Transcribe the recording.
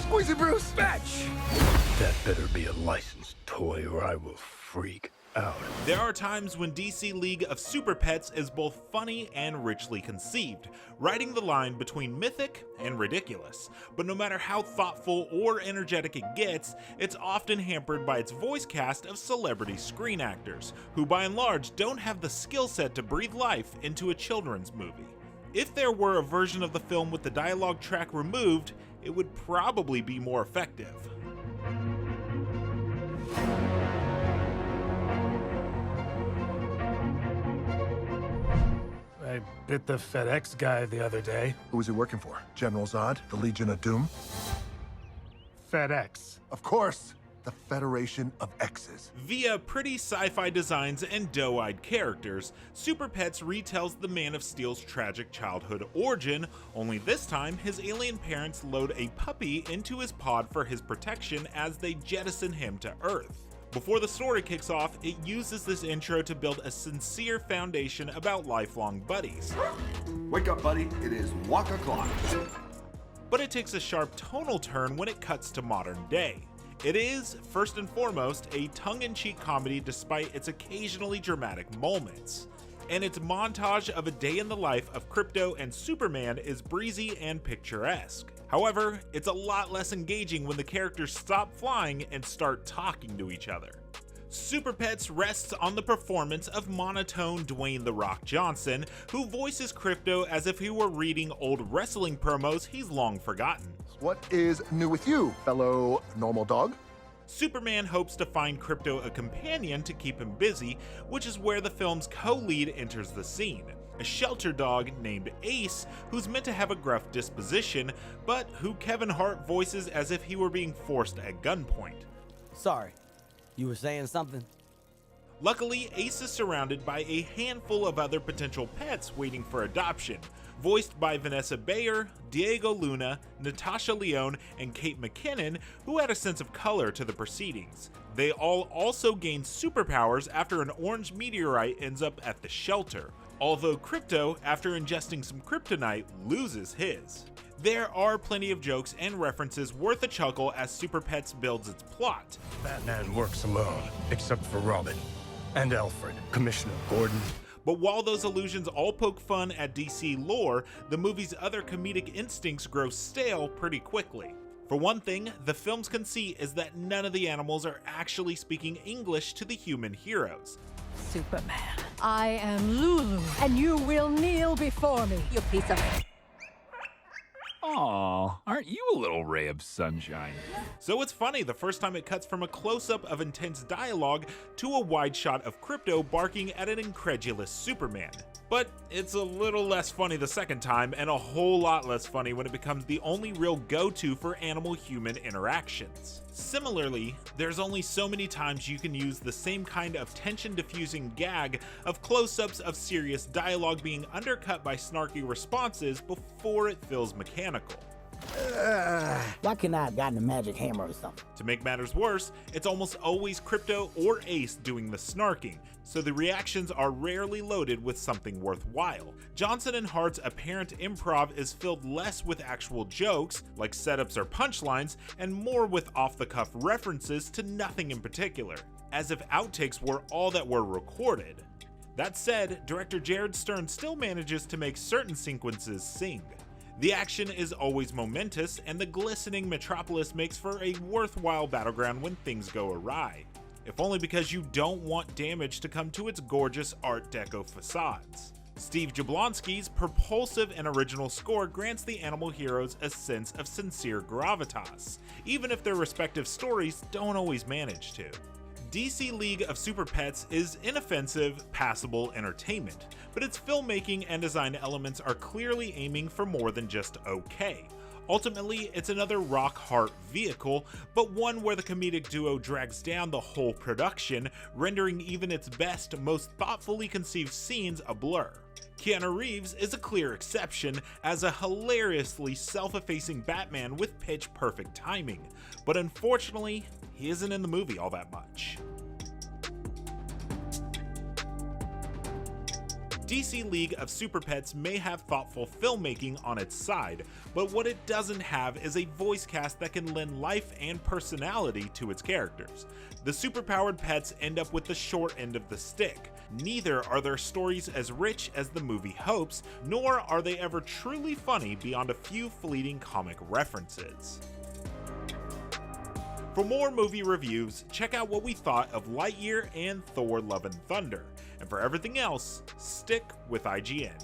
Squeeze it, Bruce! Fetch! That better be a licensed toy or I will freak out. There are times when DC League of Super Pets is both funny and richly conceived, riding the line between mythic and ridiculous. But no matter how thoughtful or energetic it gets, it's often hampered by its voice cast of celebrity screen actors, who by and large don't have the skill set to breathe life into a children's movie. If there were a version of the film with the dialogue track removed, it would probably be more effective. I bit the FedEx guy the other day. Who was he working for? General Zod? The Legion of Doom? FedEx. Of course! The Federation of X's. Via pretty sci-fi designs and doe-eyed characters, Super Pets retells the Man of Steel's tragic childhood origin, only this time his alien parents load a puppy into his pod for his protection as they jettison him to Earth. Before the story kicks off, it uses this intro to build a sincere foundation about lifelong buddies. Wake up, buddy. It is walk o'clock. But it takes a sharp tonal turn when it cuts to modern day. It is, first and foremost, a tongue-in-cheek comedy despite its occasionally dramatic moments. And its montage of a day in the life of Krypto and Superman is breezy and picturesque. However, it's a lot less engaging when the characters stop flying and start talking to each other. Super Pets rests on the performance of monotone Dwayne "The Rock" Johnson, who voices Krypto as if he were reading old wrestling promos he's long forgotten. What is new with you, fellow normal dog? Superman hopes to find Krypto a companion to keep him busy, which is where the film's co-lead enters the scene. A shelter dog named Ace, who's meant to have a gruff disposition, but who Kevin Hart voices as if he were being forced at gunpoint. Sorry, you were saying something? Luckily, Ace is surrounded by a handful of other potential pets waiting for adoption, voiced by Vanessa Bayer, Diego Luna, Natasha Lyonne, and Kate McKinnon, who add a sense of color to the proceedings. They all also gain superpowers after an orange meteorite ends up at the shelter, although Krypto, after ingesting some kryptonite, loses his. There are plenty of jokes and references worth a chuckle as Super Pets builds its plot. Batman works alone, except for Robin. And Alfred, Commissioner Gordon. But while those allusions all poke fun at DC lore, the movie's other comedic instincts grow stale pretty quickly. For one thing, the film's conceit is that none of the animals are actually speaking English to the human heroes. Superman, I am Lulu, and you will kneel before me, you piece of... Aw, aren't you a little ray of sunshine? So it's funny the first time it cuts from a close-up of intense dialogue to a wide shot of Krypto barking at an incredulous Superman. But it's a little less funny the second time, and a whole lot less funny when it becomes the only real go-to for animal-human interactions. Similarly, there's only so many times you can use the same kind of tension-diffusing gag of close-ups of serious dialogue being undercut by snarky responses before it feels mechanical. Why couldn't I have gotten a magic hammer or something? To make matters worse, it's almost always Krypto or Ace doing the snarking, so the reactions are rarely loaded with something worthwhile. Johnson and Hart's apparent improv is filled less with actual jokes, like setups or punchlines, and more with off-the-cuff references to nothing in particular, as if outtakes were all that were recorded. That said, director Jared Stern still manages to make certain sequences sing. The action is always momentous, and the glistening metropolis makes for a worthwhile battleground when things go awry, if only because you don't want damage to come to its gorgeous Art Deco facades. Steve Jablonsky's propulsive and original score grants the animal heroes a sense of sincere gravitas, even if their respective stories don't always manage to. DC League of Super Pets is inoffensive, passable entertainment, but its filmmaking and design elements are clearly aiming for more than just okay. Ultimately, it's another rock-hard vehicle, but one where the comedic duo drags down the whole production, rendering even its best, most thoughtfully conceived scenes a blur. Keanu Reeves is a clear exception as a hilariously self-effacing Batman with pitch-perfect timing, but unfortunately, he isn't in the movie all that much. DC League of Super Pets may have thoughtful filmmaking on its side, but what it doesn't have is a voice cast that can lend life and personality to its characters. The superpowered pets end up with the short end of the stick. Neither are their stories as rich as the movie hopes, nor are they ever truly funny beyond a few fleeting comic references. For more movie reviews, check out what we thought of Lightyear and Thor: Love and Thunder. And for everything else, stick with IGN.